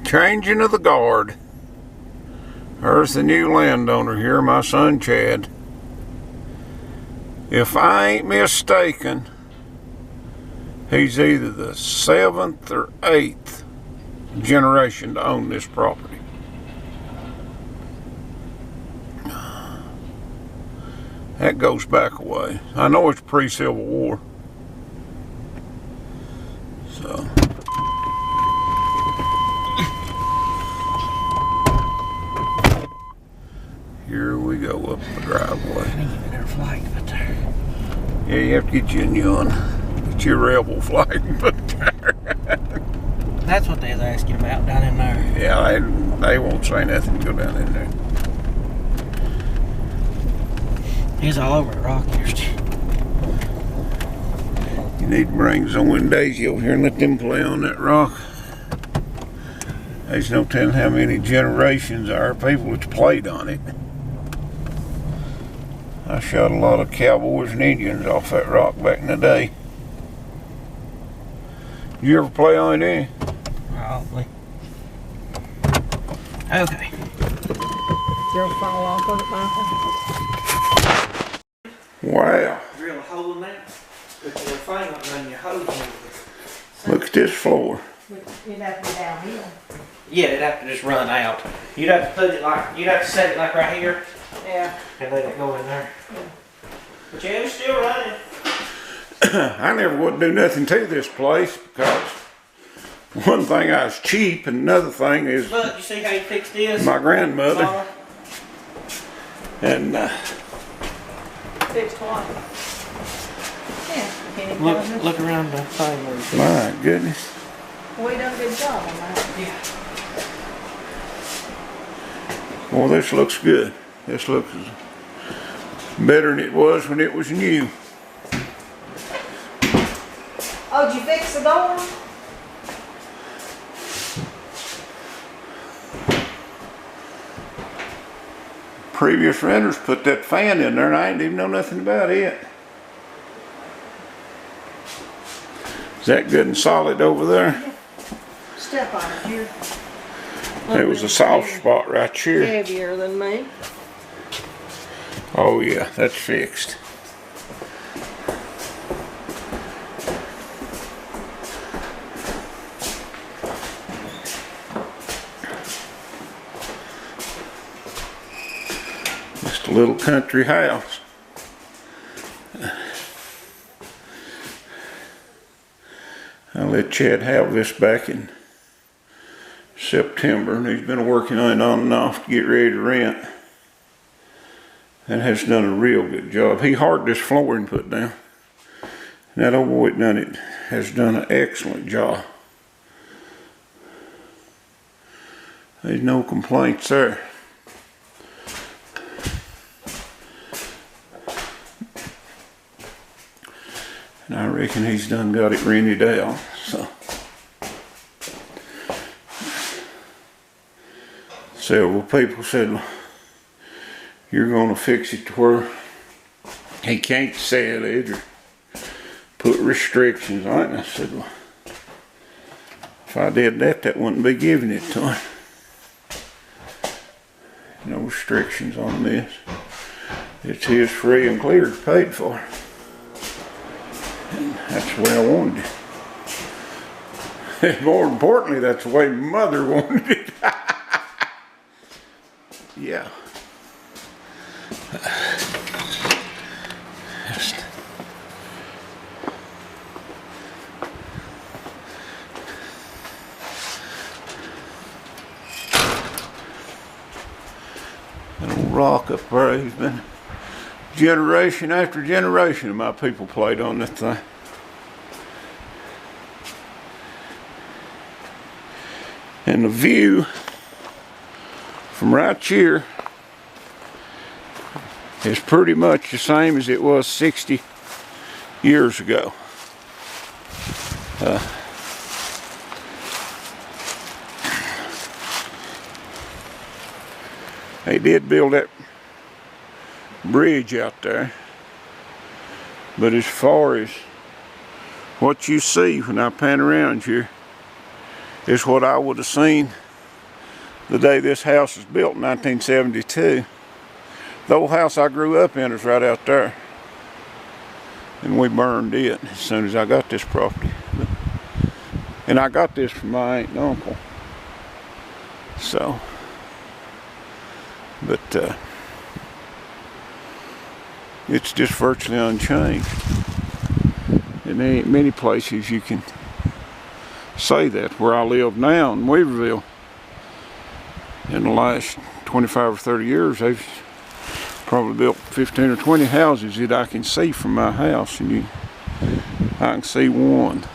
Changing of the guard. There's the new landowner here, my son Chad. If I ain't mistaken, he's either the 7th or 8th generation to own this property. That goes back a way. I know it's pre-Civil War. So. Here we go up the driveway. I didn't even ever flag up there. Yeah, you have to get you a new one. Get your rebel flag put there. That's what they was asking about down in there. Yeah, they won't say nothing to go down in there. He's all over the rock here. You need to bring some one Daisy over here and let them play on that rock. There's no telling how many generations there are people that's played on it. I shot a lot of cowboys and Indians off that rock back in the day. Did you ever play on it, eh? Probably. Okay. Did you ever fall off of it, Michael? Wow. Drill a hole in that. Put your thing up and run your hose in it. Look at this floor. You'd have to be downhill. Yeah, it'd have to just run out. You'd have to put it like, you'd have to set it like right here. Yeah. And let it go in there. Yeah. But yeah, it's still running. I never would do nothing to this place because one thing, I was cheap, and another thing is Look, you see how you fixed this? my grandmother. And Fixed what? Yeah. Can't even tell us. Look around the thing. my goodness. We done a good job on that. Yeah. Well, this looks good. This looks better than it was when it was new. Oh, did you fix the door? Previous renters put that fan in there and I didn't even know nothing about it. Is that good and solid over there? Step on it. You're There was a soft spot right here. heavier than me. Oh yeah, that's fixed. Just a little country house. I let Chad have this back in September, and he's been working on it on and off to get ready to rent. And has done a real good job. He hard this flooring put down. And that old boy that has done an excellent job. There's no complaints there. And I reckon he's done got it rented out, so. Several people said, well, you're going to fix it to where he can't sell it or put restrictions on it. And I said, well, if I did that, that wouldn't be giving it to him. No restrictions on this. It's his free and clear, paid for. And that's the way I wanted it. More importantly, that's the way Mother wanted it. Yeah. Just an old rock up there. He's been generation after generation of my people played on this thing. And the view from right here is pretty much the same as it was 60 years ago. They did build that bridge out there, but as far as what you see when I pan around here is what I would have seen the day this house was built in 1972. The old house I grew up in is right out there. And we burned it as soon as I got this property. And I got this from my aunt and uncle. So, but it's just virtually unchanged. And there ain't many places you can say that. Where I live now in Weaverville, in the last 25 or 30 years, they've probably built 15 or 20 houses that I can see from my house, and I can see one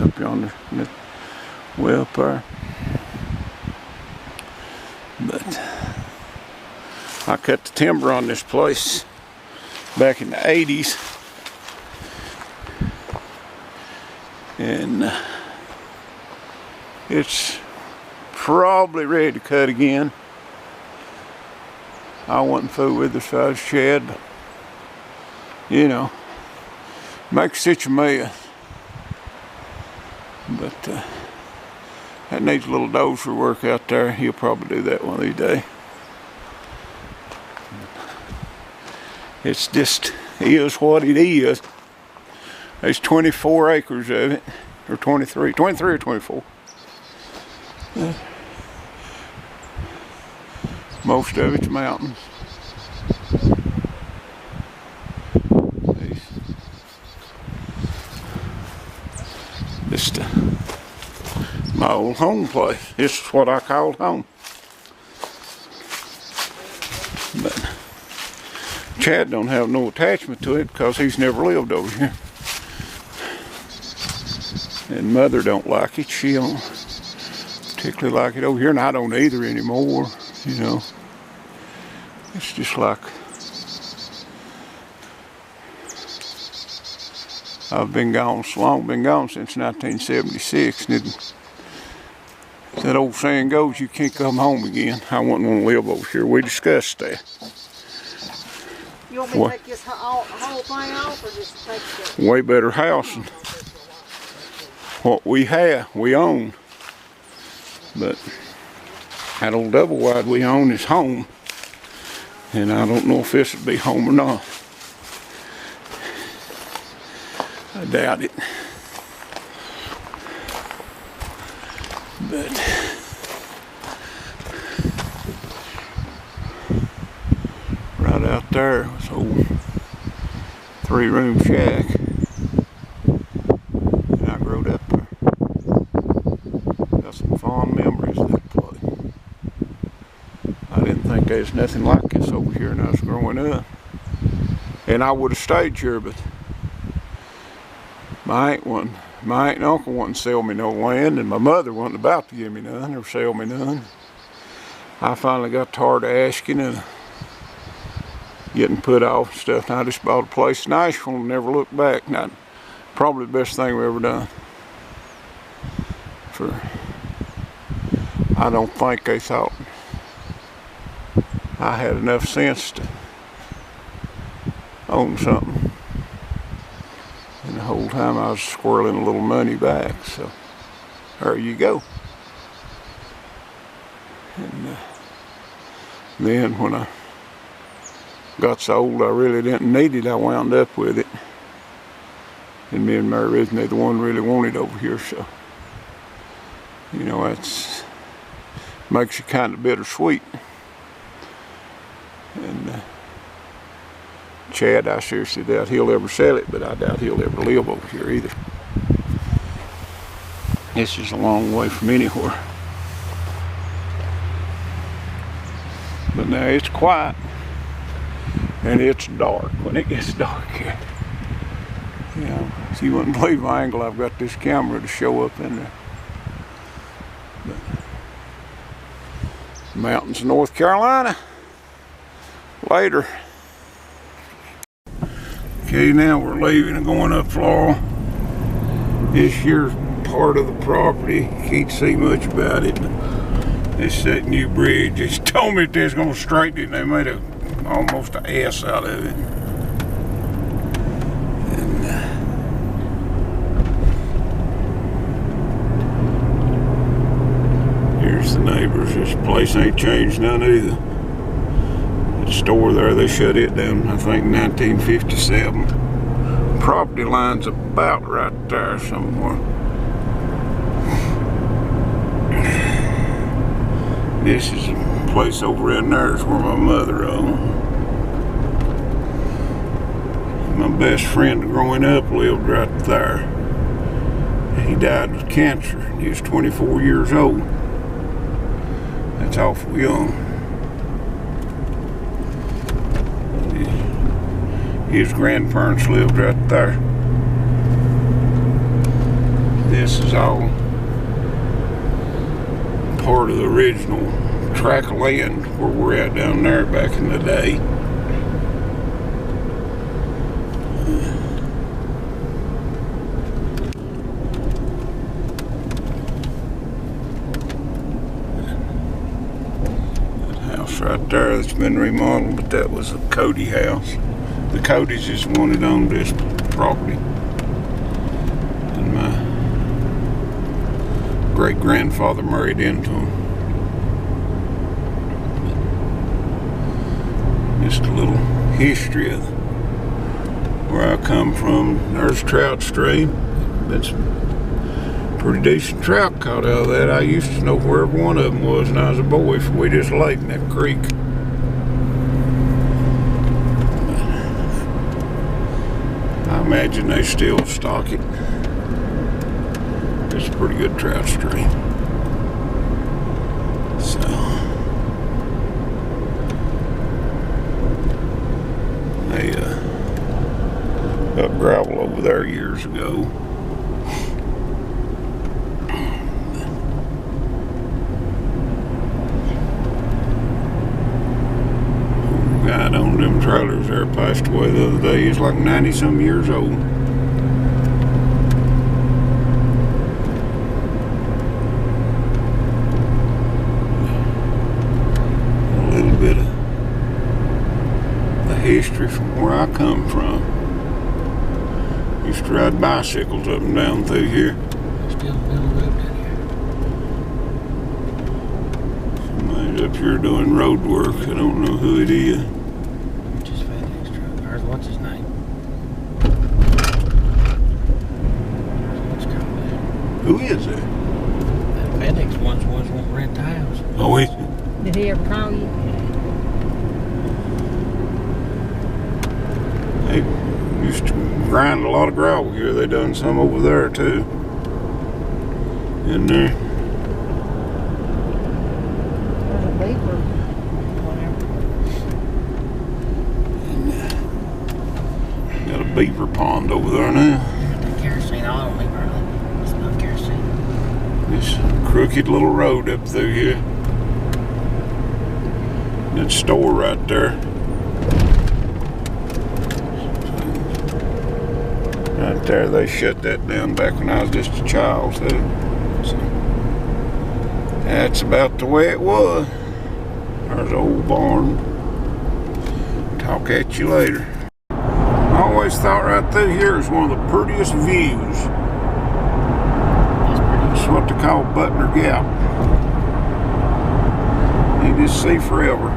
up yonder, way up there. But I cut the timber on this place back in the 80s, and it's probably ready to cut again. I wasn't fooled with this size shed, but you know, makes such a mess. But that needs a little dozer work out there. He'll probably do that one of these days. It's just is what it is. There's 24 acres of it, or 23 or 24. Most of it's mountains. This my old home place. This is what I called home. But Chad don't have no attachment to it because he's never lived over here. And Mother don't like it. She don't particularly like it over here, and I don't either anymore, you know. It's just like I've been gone so long, been gone since 1976. And that old saying goes, you can't come home again. I wouldn't want to live over here. We discussed that. You want me to take this whole thing off, or just take it? Way better house than what we have, we own. But that old double wide we own is home. And I don't know if this would be home or not. I doubt it. But right out there was an old 3-room shack. And I growed up there. Got some fond memories of that place. I didn't think there was nothing like this over here when I was growing up. And I would have stayed here, but my aunt and uncle wouldn't sell me no land, and my mother wasn't about to give me none or sell me none. I finally got tired of asking and getting put off and stuff, and I just bought a place in Nashville and never looked back. Not probably the best thing we ever done. I don't think they thought I had enough sense to own something. And the whole time I was squirreling a little money back, so there you go. And then when I got so old I really didn't need it, I wound up with it. And me and Mary isn't the one really wanted over here, so you know, that's makes it kind of bittersweet. And Chad, I seriously doubt he'll ever sell it, but I doubt he'll ever live over here either. This is a long way from anywhere. But now it's quiet, and it's dark when it gets dark here. You know, so you wouldn't believe my angle I've got this camera to show up in there. But mountains of North Carolina. Later. Okay, now we're leaving and going up Floral. This here's part of the property. Can't see much about it. It's that new bridge. They told me that they was going to straighten it, and they made almost an ass out of it. And here's There's the neighbors. This place ain't changed none either. The store there, they shut it down, I think, 1957. Property line's about right there somewhere. This is a place over in there is where my mother owned. My best friend growing up lived right there. He died of cancer. He was 24 years old. That's awful young. His grandparents lived right there. This is all part of the original tract of land where we're at down there back in the day. That house right there that's been remodeled, but that was a Cody house. The Codys is the one that owned this property. And my great-grandfather married into him. Just a little history of where I come from. There's trout stream. Been some pretty decent trout caught out of that. I used to know where every one of them was when I was a boy, for we just laid in that creek. I imagine they still stock it. It's a pretty good trout stream. So they got gravel over there years ago. The guy that owned them trailers there passed away the other day. He's like 90-some years old. History from where I come from. Used to ride bicycles up and down through here. Still middle road down here. Somebody's up here doing road work. I don't know who it is. Just FedEx truck. Or what's his name? Who is it? That FedEx ones won't rent the house. Oh, is it? Did he ever call you? They used to grind a lot of gravel here. They done some over there too. In there. There's a beaver. Whatever. Got a beaver pond over there now. Kerosene all over me, Burley. It's not kerosene. This crooked little road up through here. That store right there. Right there, they shut that down back when I was just a child. So that's about the way it was. There's the old barn. Talk at you later. I always thought right through here is one of the prettiest views. It's what they call Butner Gap. You just see forever.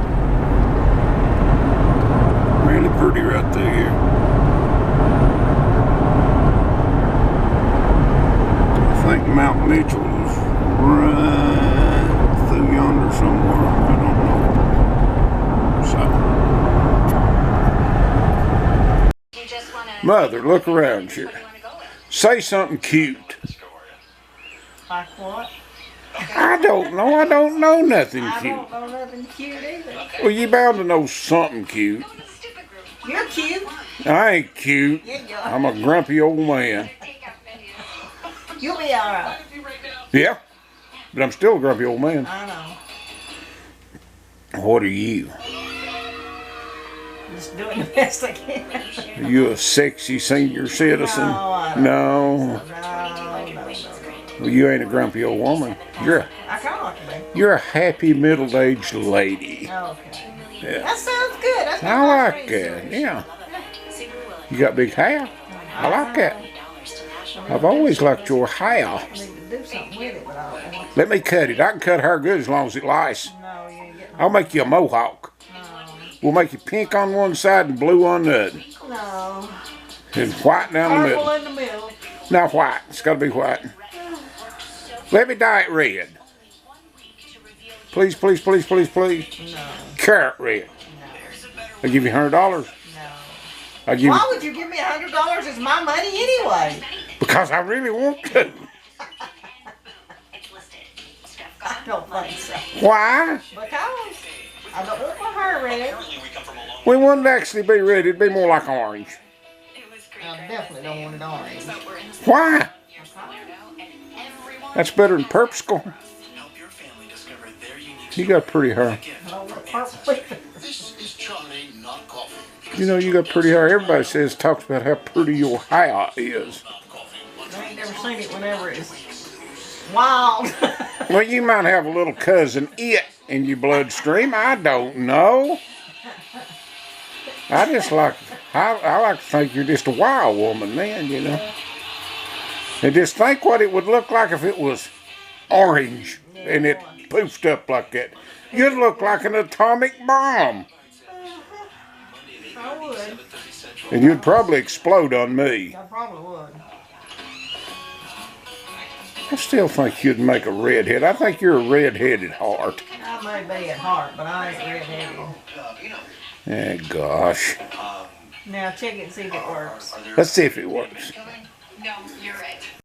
Really pretty right through here. I think Mount Mitchell is right through yonder somewhere. I don't know. So, Mother, look around here. Say something cute. Like what? I don't know. I don't know nothing I cute. don't know nothing cute either. Well, you bound to know something cute. You're cute. I ain't cute. Yeah, you are. I'm a grumpy old man. You'll be all right. Yeah, but I'm still a grumpy old man. I know. What are you? Just doing the best I can. Are you a sexy senior citizen? No, I No. No. Well, you ain't a grumpy old woman. I can't like to be. You're a happy middle-aged lady. Okay. Yeah. That sounds good. That's what I my like friend that. said. Yeah. You got big hair. I like that. I've always liked your hair. I need to do something with it, but I don't want Let me cut it. I can cut her good as long as it lasts. to. No, you ain't getting I'll make you a mohawk. We'll make you pink on one side and blue on the other. No. And white down the Purple middle. in the middle. Not white. It's got to be white. Let me dye it red. Please, please, please, please, please. No. Carrot red. I'll give you $100. No. I'll give you, Why would you give me $100? It's my money anyway. because I really want to. I don't think so. Why? Because I don't want my hair red. We wouldn't actually be red. It'd be more like orange. I definitely don't want it orange. Why? That's better than purple. You got pretty hair. I don't want purple either. You know, you got pretty hair. Everybody talks about how pretty your hair is. I ain't never seen it whenever it's wild. Well, you might have a little cousin it in your bloodstream. I don't know. I just like, I like to think you're just a wild woman, man, you know. And just think what it would look like if it was orange and it poofed up like that. You'd look like an atomic bomb. I would. And you'd probably explode on me. I probably would. I still think you'd make a redhead. I think you're a red-headed heart. I may be at heart, but I ain't red-headed. Eh, gosh. Now check it and see if it works. Let's see if it works. No, you're right.